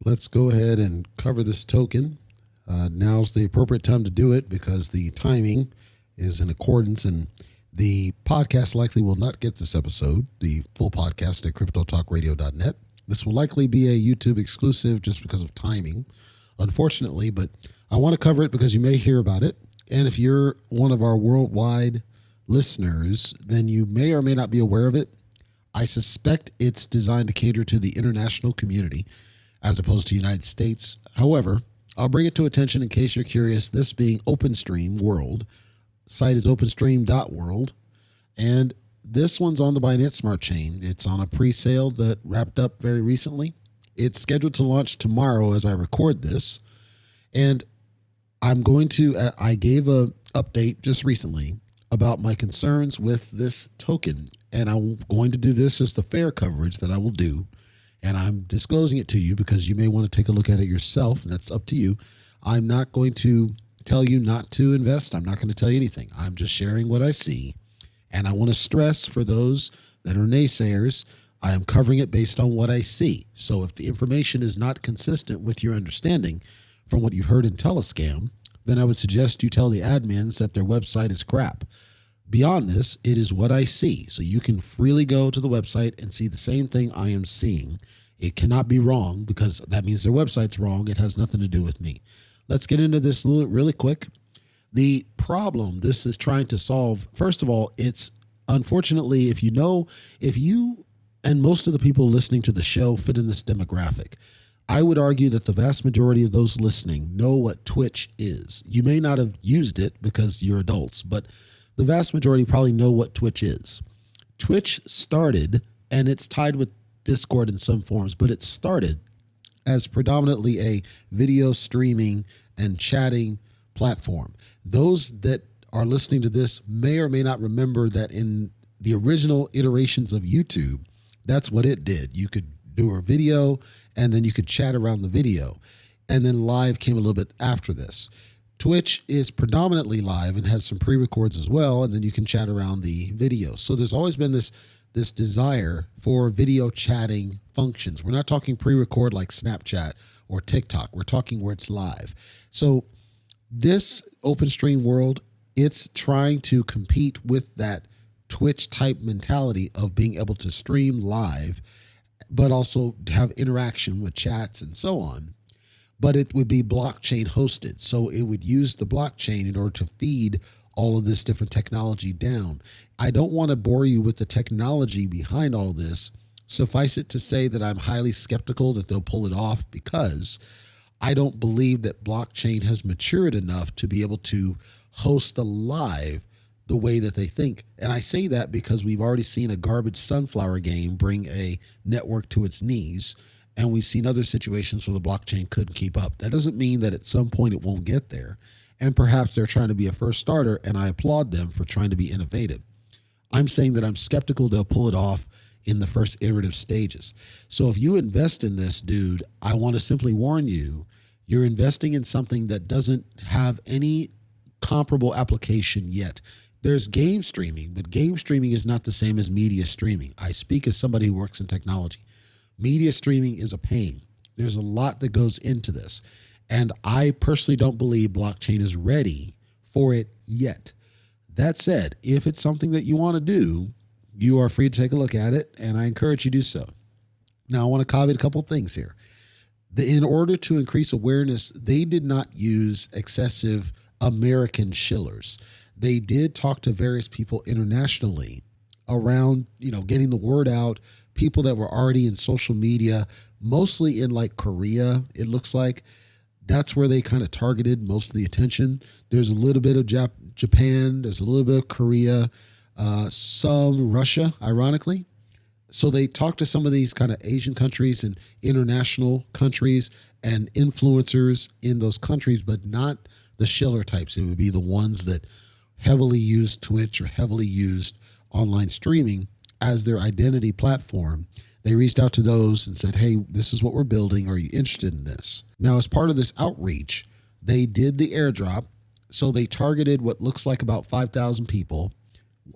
Let's go ahead and cover this token. Now's the appropriate time to do it because the timing is in accordance, and the podcast likely will not get this episode, the full podcast at cryptotalkradio.net. This will likely be a YouTube exclusive just because of timing, unfortunately, but I want to cover it because you may hear about it. And if you're one of our worldwide listeners, then you may or may not be aware of it. I suspect it's designed to cater to the international community as opposed to the United States. However, I'll bring it to attention in case you're curious. This being OpenStream World, site is openstream.world, and this one's on the Binance Smart Chain. It's on a pre-sale that wrapped up very recently. It's scheduled to launch tomorrow as I record this, and I gave a update just recently about my concerns with this token, and I'm going to do this as the fair coverage that I will do. And I'm disclosing it to you because you may want to take a look at it yourself, and that's up to you. I'm not going to tell you not to invest. I'm not going to tell you anything. I'm just sharing what I see. And I want to stress for those that are naysayers, I am covering it based on what I see. So if the information is not consistent with your understanding from what you've heard in Telescam, then I would suggest you tell the admins that their website is crap. Beyond this, it is what I see. So you can freely go to the website and see the same thing I am seeing. It cannot be wrong because that means their website's wrong. It has nothing to do with me. Let's get into this really quick. The problem this is trying to solve, first of all, it's unfortunately, if you and most of the people listening to the show fit in this demographic, I would argue that the vast majority of those listening know what Twitch is. You may not have used it because you're adults, but the vast majority probably know what Twitch is. Twitch started, and it's tied with Discord in some forms, but it started as predominantly a video streaming and chatting platform. Those that are listening to this may or may not remember that in the original iterations of YouTube, that's what it did. You could do a video, and then you could chat around the video. And then live came a little bit after this. Twitch is predominantly live and has some pre-records as well, and then you can chat around the video. So there's always been this desire for video chatting functions. We're not talking pre-record like Snapchat or TikTok. We're talking where it's live. So this OpenStream world, it's trying to compete with that Twitch type mentality of being able to stream live, but also have interaction with chats and so on. But it would be blockchain hosted. So it would use the blockchain in order to feed all of this different technology down. I don't want to bore you with the technology behind all this. Suffice it to say that I'm highly skeptical that they'll pull it off because I don't believe that blockchain has matured enough to be able to host a live the way that they think. And I say that because we've already seen a garbage sunflower game bring a network to its knees. And we've seen other situations where the blockchain couldn't keep up. That doesn't mean that at some point it won't get there. And perhaps they're trying to be a first starter, and I applaud them for trying to be innovative. I'm saying that I'm skeptical they'll pull it off in the first iterative stages. So if you invest in this, dude, I want to simply warn you, you're investing in something that doesn't have any comparable application yet. There's game streaming, but game streaming is not the same as media streaming. I speak as somebody who works in technology. Media streaming is a pain. There's a lot that goes into this. And I personally don't believe blockchain is ready for it yet. That said, if it's something that you want to do, you are free to take a look at it, and I encourage you to do so. Now, I want to caveat a couple of things here. In order to increase awareness, they did not use excessive American shillers. They did talk to various people internationally around, getting the word out, people that were already in social media, mostly in like Korea, it looks like. That's where they kind of targeted most of the attention. There's a little bit of Japan. There's a little bit of Korea, some Russia, ironically. So they talked to some of these kind of Asian countries and international countries and influencers in those countries, but not the shiller types. It would be the ones that heavily used Twitch or heavily used online streaming as their identity platform. They reached out to those and said, hey, this is what we're building. Are you interested in this? Now, as part of this outreach, they did the airdrop. So they targeted what looks like about 5,000 people.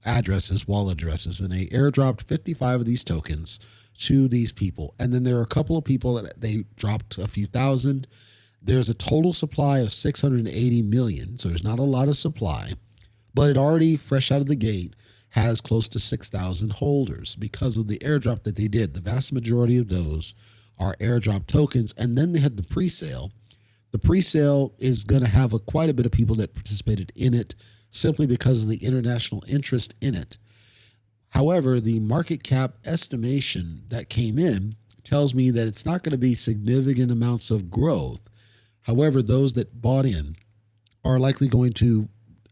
addresses, wallet addresses, and they airdropped 55 of these tokens to these people. And then there are a couple of people that they dropped a few thousand. There's a total supply of 680 million. So there's not a lot of supply, but it already fresh out of the gate has close to 6,000 holders because of the airdrop that they did. The vast majority of those are airdrop tokens. And then they had the pre-sale. The pre-sale is going to have quite a bit of people that participated in it simply because of the international interest in it. However, the market cap estimation that came in tells me that it's not going to be significant amounts of growth. However, those that bought in are likely going to,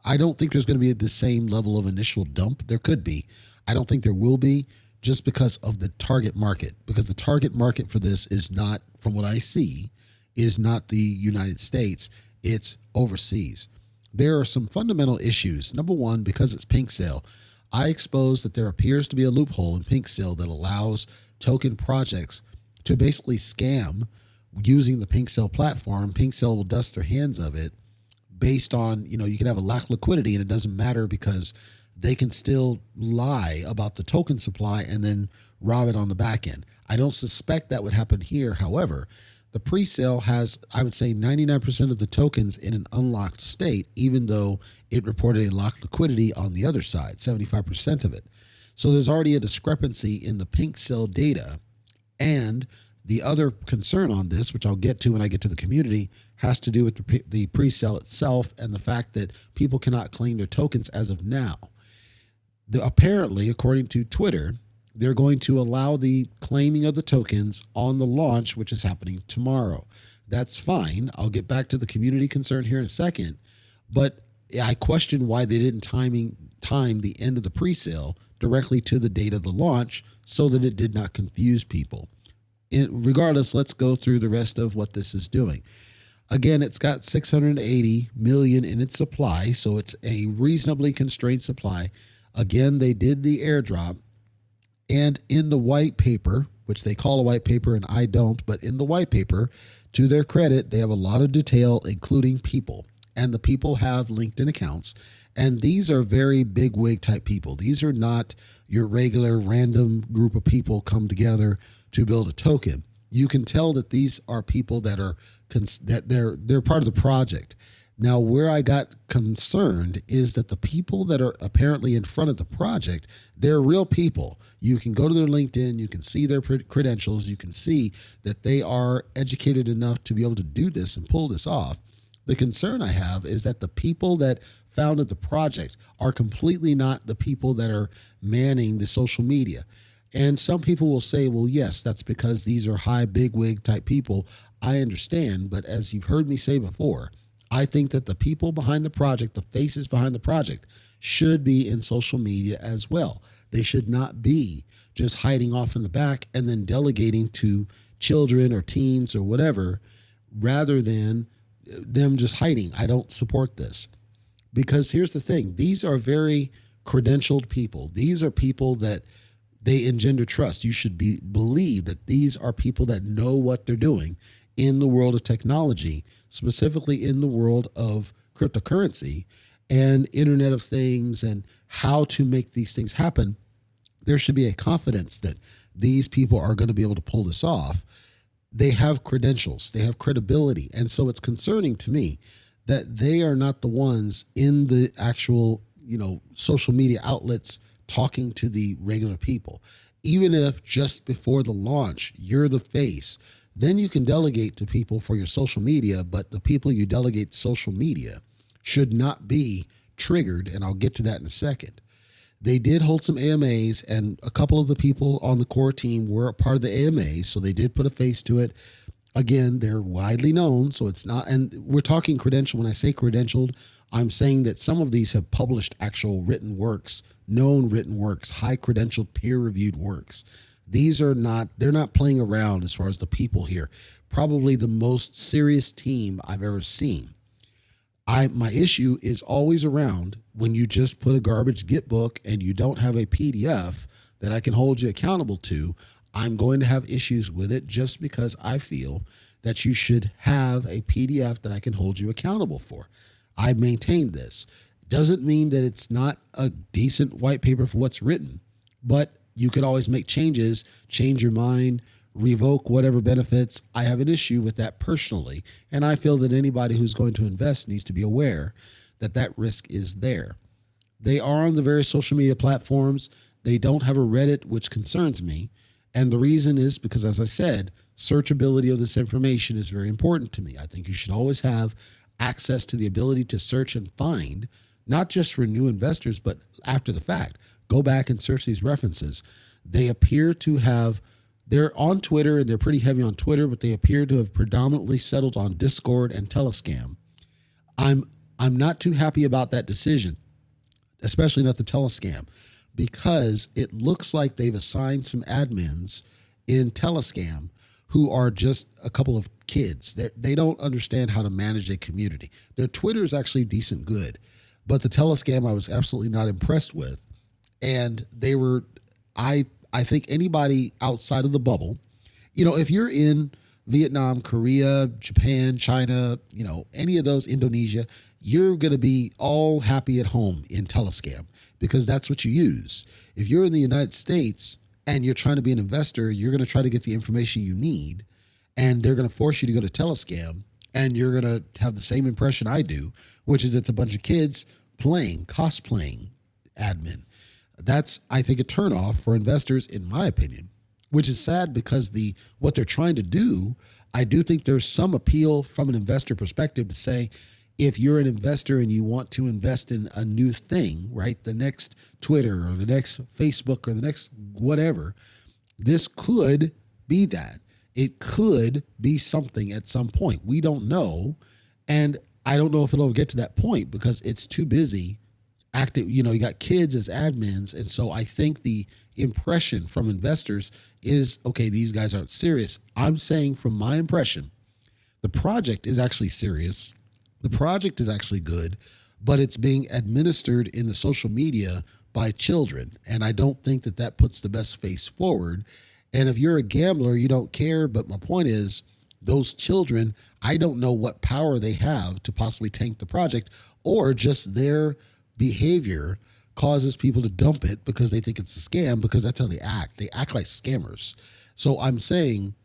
I don't think there's going to be the same level of initial dump. There could be. I don't think there will be, just because of the target market, because the target market for this is not, from what I see, is not the United States, it's overseas. There are some fundamental issues. Number one, because it's Pinksale, I exposed that there appears to be a loophole in Pinksale that allows token projects to basically scam using the Pinksale platform. Pinksale will dust their hands of it based on, you can have a lack of liquidity and it doesn't matter because they can still lie about the token supply and then rob it on the back end. I don't suspect that would happen here. However, the pre-sale has, I would say, 99% of the tokens in an unlocked state, even though it reported a locked liquidity on the other side, 75% of it. So there's already a discrepancy in the Pinksale data. And the other concern on this, which I'll get to when I get to the community, has to do with the pre-sale itself and the fact that people cannot claim their tokens as of now. Apparently, according to Twitter, they're going to allow the claiming of the tokens on the launch, which is happening tomorrow. That's fine. I'll get back to the community concern here in a second. But I question why they didn't time the end of the pre-sale directly to the date of the launch so that it did not confuse people. Regardless, let's go through the rest of what this is doing. Again, it's got 680 million in its supply, so it's a reasonably constrained supply. Again, they did the airdrop. And in the white paper, which they call a white paper and I don't, but in the white paper, to their credit, they have a lot of detail, including people. And the people have LinkedIn accounts. And these are very big wig type people. These are not your regular random group of people come together to build a token. You can tell that these are people that are they're part of the project. Now, where I got concerned is that the people that are apparently in front of the project, they're real people. You can go to their LinkedIn, you can see their credentials, you can see that they are educated enough to be able to do this and pull this off. The concern I have is that the people that founded the project are completely not the people that are manning the social media. And some people will say, well, yes, that's because these are high bigwig type people. I understand, but as you've heard me say before, I think that the people behind the project, the faces behind the project, should be in social media as well. They should not be just hiding off in the back and then delegating to children or teens or whatever, rather than them just hiding. I don't support this. Because here's the thing. These are very credentialed people. These are people that they engender trust. You should believe that these are people that know what they're doing in the world of technology, specifically in the world of cryptocurrency and Internet of Things and how to make these things happen. There should be a confidence that these people are going to be able to pull this off. They have credentials, they have credibility. And so it's concerning to me that they are not the ones in the actual, social media outlets talking to the regular people. Even if just before the launch, you're the face, then you can delegate to people for your social media, but the people you delegate social media should not be triggered, and I'll get to that in a second. They did hold some AMAs, and a couple of the people on the core team were a part of the AMAs, so they did put a face to it. Again, they're widely known, so it's not, and we're talking credentialed. When I say credentialed, I'm saying that some of these have published actual written works, known written works, high credentialed, peer-reviewed works. These are not, they're not playing around as far as the people here. Probably the most serious team I've ever seen. My issue is always around when you just put a garbage Git book and you don't have a PDF that I can hold you accountable to. I'm going to have issues with it just because I feel that you should have a PDF that I can hold you accountable for. I maintain this. Doesn't mean that it's not a decent white paper for what's written, but you could always make changes, change your mind, revoke whatever benefits. I have an issue with that personally. And I feel that anybody who's going to invest needs to be aware that that risk is there. They are on the various social media platforms. They don't have a Reddit, which concerns me. And the reason is because, as I said, searchability of this information is very important to me. I think you should always have access to the ability to search and find, not just for new investors, but after the fact. Go back and search these references. They appear to have, they're on Twitter and they're pretty heavy on Twitter, but they appear to have predominantly settled on Discord and Telescam. I'm not too happy about that decision, especially not the Telescam, because it looks like they've assigned some admins in Telescam who are just a couple of kids. They don't understand how to manage a community. Their Twitter is actually decent good, but the Telescam I was absolutely not impressed with. And they were, I think anybody outside of the bubble, if you're in Vietnam, Korea, Japan, China, any of those, Indonesia, you're going to be all happy at home in Telescam because that's what you use. If you're in the United States and you're trying to be an investor, you're going to try to get the information you need, and they're going to force you to go to Telescam, and you're going to have the same impression I do, which is it's a bunch of kids cosplaying admin. That's, I think, a turnoff for investors, in my opinion, which is sad because what they're trying to do, I do think there's some appeal from an investor perspective to say, if you're an investor and you want to invest in a new thing, right, the next Twitter or the next Facebook or the next whatever, this could be that. It could be something at some point. We don't know. And I don't know if it'll get to that point because it's too busy active. You got kids as admins. And so I think the impression from investors is, okay, these guys aren't serious. I'm saying from my impression, the project is actually serious. The project is actually good, but it's being administered in the social media by children. And I don't think that that puts the best face forward. And if you're a gambler, you don't care. But my point is, those children, I don't know what power they have to possibly tank the project, or just their behavior causes people to dump it because they think it's a scam, because that's how they act. They act like scammers. So I'm saying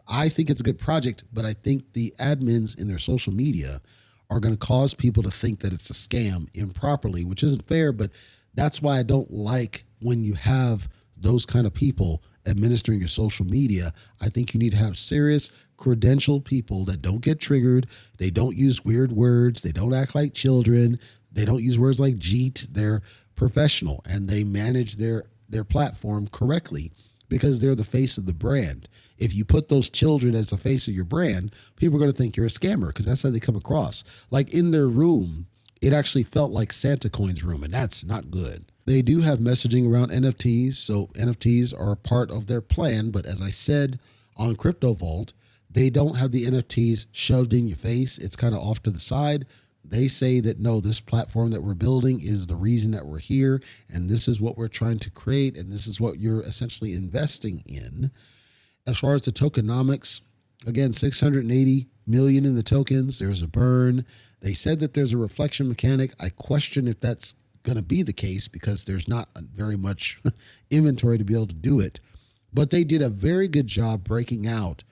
I think it's a good project, but I think the admins in their social media are going to cause people to think that it's a scam improperly, which isn't fair. But that's why I don't like when you have those kind of people administering your social media. I think you need to have serious, credentialed people that don't get triggered. They don't use weird words. They don't act like children. They don't use words like jeet. They're professional and they manage their platform correctly because they're the face of the brand. If you put those children as the face of your brand, people are going to think you're a scammer because that's how they come across. Like in their room, it actually felt like Santa Coin's room, and that's not good. They do have messaging around NFTs, so NFTs are a part of their plan. But as I said on Crypto Vault, they don't have the NFTs shoved in your face. It's kind of off to the side. They say that, no, this platform that we're building is the reason that we're here, and this is what we're trying to create, and this is what you're essentially investing in. As far as the tokenomics, again, 680 million in the tokens. There's a burn. They said that there's a reflection mechanic. I question if that's going to be the case because there's not very much inventory to be able to do it. But they did a very good job breaking out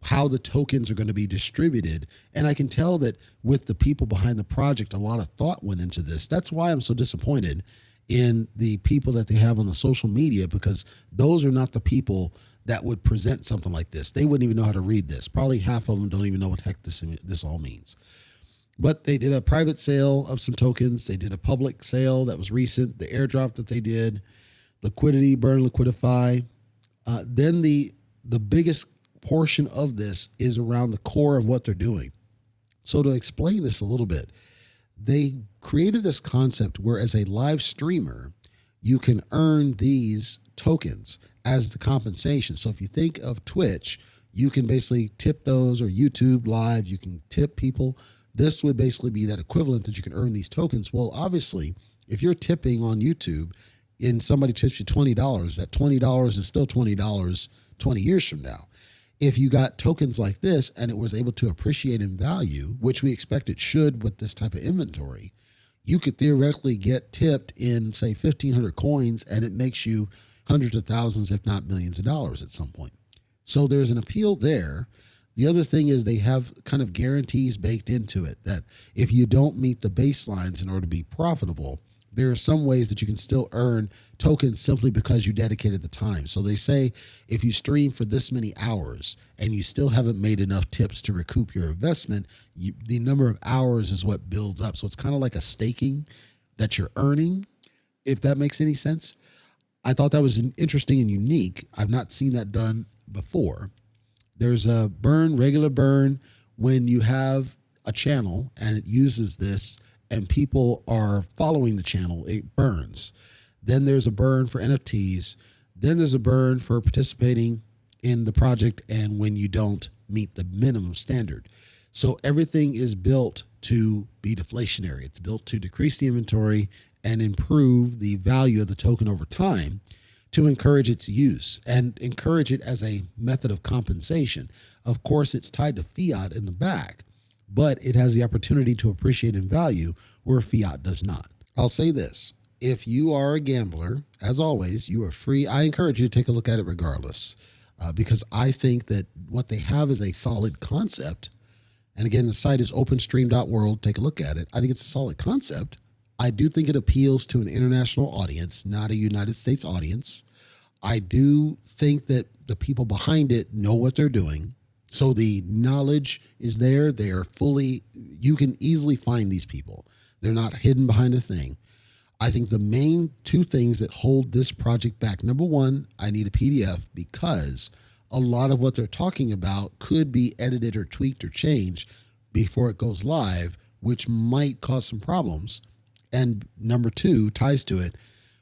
how the tokens are going to be distributed. And I can tell that with the people behind the project, a lot of thought went into this. That's why I'm so disappointed in the people that they have on the social media, because those are not the people that would present something like this. They wouldn't even know how to read this. Probably half of them don't even know what the heck this all means. But they did a private sale of some tokens. They did a public sale that was recent, the airdrop that they did, liquidity, burn, liquidify. Then the biggest portion of this is around the core of what they're doing. So to explain this a little bit, they created this concept where as a live streamer, you can earn these tokens as the compensation. So if you think of Twitch, you can basically tip those, or YouTube Live, you can tip people. This would basically be that equivalent that you can earn these tokens. Well, obviously, if you're tipping on YouTube and somebody tips you $20, that $20 is still $20 20 years from now. If you got tokens like this and it was able to appreciate in value, which we expect it should with this type of inventory, You could theoretically get tipped in, say, 1,500 coins, and it makes you hundreds of thousands, if not millions of dollars at some point. So there's an appeal there. The other thing is they have kind of guarantees baked into it that if you don't meet the baselines in order to be profitable, there are some ways that you can still earn tokens simply because you dedicated the time. So they say if you stream for this many hours and you still haven't made enough tips to recoup your investment, the number of hours is what builds up. So it's kind of like a staking that you're earning, if that makes any sense. I thought that was interesting and unique. I've not seen that done before. There's a burn, regular burn, when you have a channel and it uses this and people are following the channel, it burns. Then there's a burn for NFTs. Then there's a burn for participating in the project and when you don't meet the minimum standard. So everything is built to be deflationary. It's built to decrease the inventory and improve the value of the token over time to encourage its use and encourage it as a method of compensation. Of course, it's tied to fiat in the back, but it has the opportunity to appreciate in value where fiat does not. I'll say this. If you are a gambler, as always, you are free. I encourage you to take a look at it regardless, because I think that what they have is a solid concept. And again, the site is openstream.world. Take a look at it. I think it's a solid concept. I do think it appeals to an international audience, not a United States audience. I do think that the people behind it know what they're doing. So the knowledge is there. They are fully, you can easily find these people. They're not hidden behind a thing. I think the main two things that hold this project back, number one, I need a PDF because a lot of what they're talking about could be edited or tweaked or changed before it goes live, which might cause some problems. And number two ties to it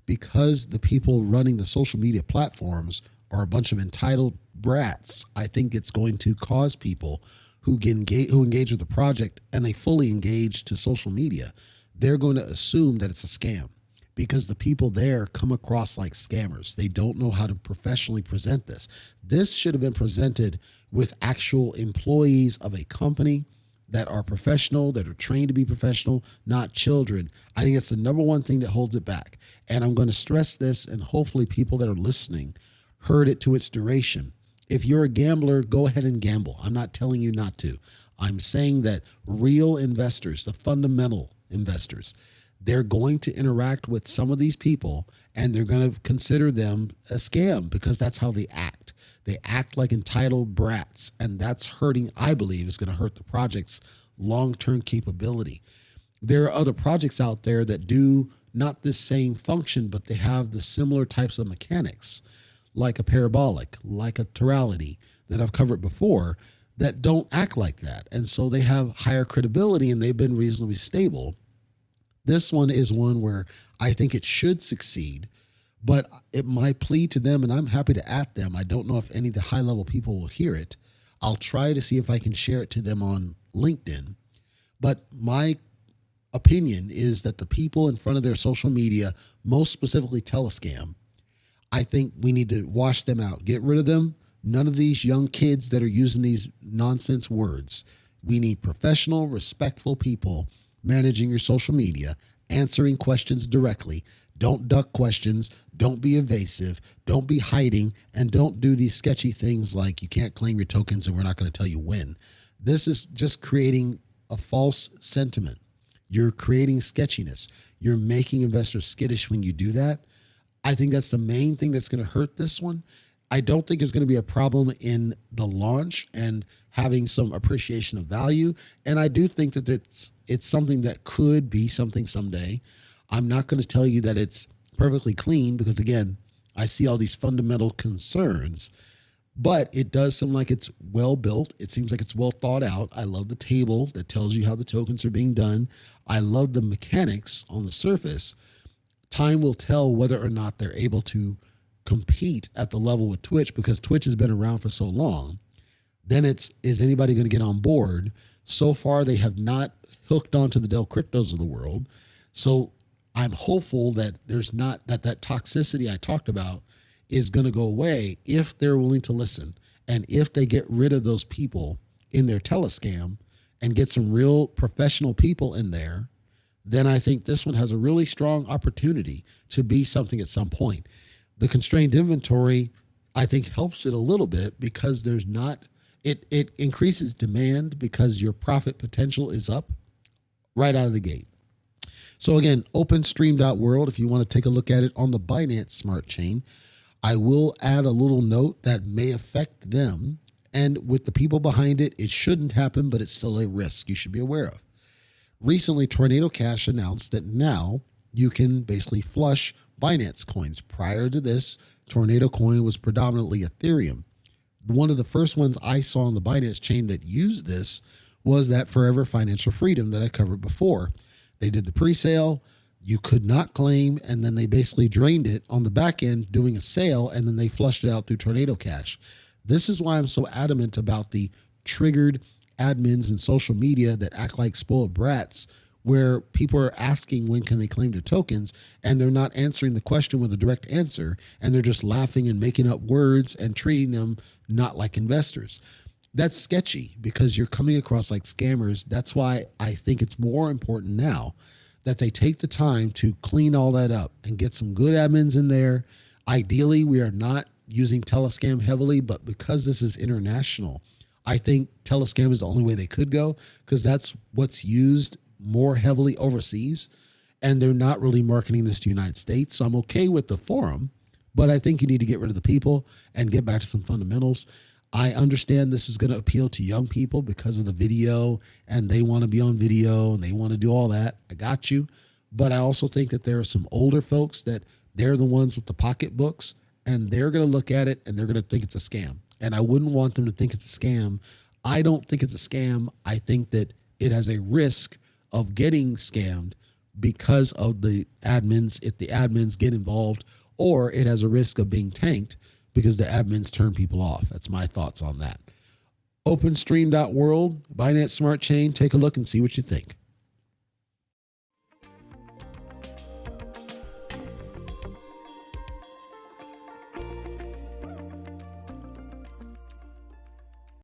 because the people running the social media platforms are a bunch of entitled brats. I think it's going to cause people who engage with the project and they fully engage to social media. They're going to assume that it's a scam because the people there come across like scammers. They don't know how to professionally present this. This should have been presented with actual employees of a company that are professional, that are trained to be professional, not children. I think it's the number one thing that holds it back. And I'm going to stress this, and hopefully people that are listening heard it to its duration. If you're a gambler, go ahead and gamble. I'm not telling you not to. I'm saying that real investors, the fundamental investors, they're going to interact with some of these people and they're going to consider them a scam because that's how they act. They act like entitled brats, and that's hurting, I believe, is going to hurt the project's long-term capability. There are other projects out there that do not this same function, but they have the similar types of mechanics, like a parabolic, like a terality that I've covered before, that don't act like that. And so they have higher credibility and they've been reasonably stable. This one is one where I think it should succeed, but my plea to them, and I'm happy to at them, I don't know if any of the high-level people will hear it. I'll try to see if I can share it to them on LinkedIn. But my opinion is that the people in front of their social media, most specifically Telescam, I think we need to wash them out, get rid of them. None of these young kids that are using these nonsense words. We need professional, respectful people managing your social media, answering questions directly. Don't duck questions. Don't be evasive. Don't be hiding. And don't do these sketchy things like you can't claim your tokens and we're not going to tell you when. This is just creating a false sentiment. You're creating sketchiness. You're making investors skittish when you do that. I think that's the main thing that's going to hurt this one. I don't think there's going to be a problem in the launch and having some appreciation of value. And I do think that it's something that could be something someday. I'm not going to tell you that it's perfectly clean because, again, I see all these fundamental concerns, but it does seem like it's well built. It seems like it's well thought out. I love the table that tells you how the tokens are being done. I love the mechanics on the surface. Time will tell whether or not they're able to compete at the level with Twitch because Twitch has been around for so long. Then is anybody going to get on board? So far, they have not hooked onto the Del Cryptos of the world. So I'm hopeful that there's not that toxicity I talked about is going to go away if they're willing to listen. And if they get rid of those people in their Telescam and get some real professional people in there then I think this one has a really strong opportunity to be something at some point. The constrained inventory, I think, helps it a little bit because there's not, it increases demand because your profit potential is up right out of the gate. So again, OpenStream.world, if you want to take a look at it on the Binance Smart Chain, I will add a little note that may affect them. And with the people behind it, it shouldn't happen, but it's still a risk you should be aware of. Recently, Tornado Cash announced that now you can basically flush Binance coins. Prior to this, Tornado Coin was predominantly Ethereum. One of the first ones I saw on the Binance chain that used this was that Forever Financial Freedom that I covered before. They did the pre-sale, you could not claim, and then they basically drained it on the back end doing a sale, and then they flushed it out through Tornado Cash. This is why I'm so adamant about the triggered admins in social media that act like spoiled brats, where people are asking when can they claim their tokens, and they're not answering the question with a direct answer, and they're just laughing and making up words and treating them not like investors. That's sketchy because you're coming across like scammers. That's why I think it's more important now that they take the time to clean all that up and get some good admins in there. Ideally, we are not using Telescam heavily, but because this is international, I think Telescam is the only way they could go because that's what's used more heavily overseas, and they're not really marketing this to the United States. So I'm okay with the forum, but I think you need to get rid of the people and get back to some fundamentals. I understand this is going to appeal to young people because of the video, and they want to be on video and they want to do all that. I got you. But I also think that there are some older folks that they're the ones with the pocketbooks, and they're going to look at it and they're going to think it's a scam. And I wouldn't want them to think it's a scam. I don't think it's a scam. I think that it has a risk of getting scammed because of the admins, if the admins get involved, or it has a risk of being tanked because the admins turn people off. That's my thoughts on that. OpenStream.world, Binance Smart Chain, take a look and see what you think.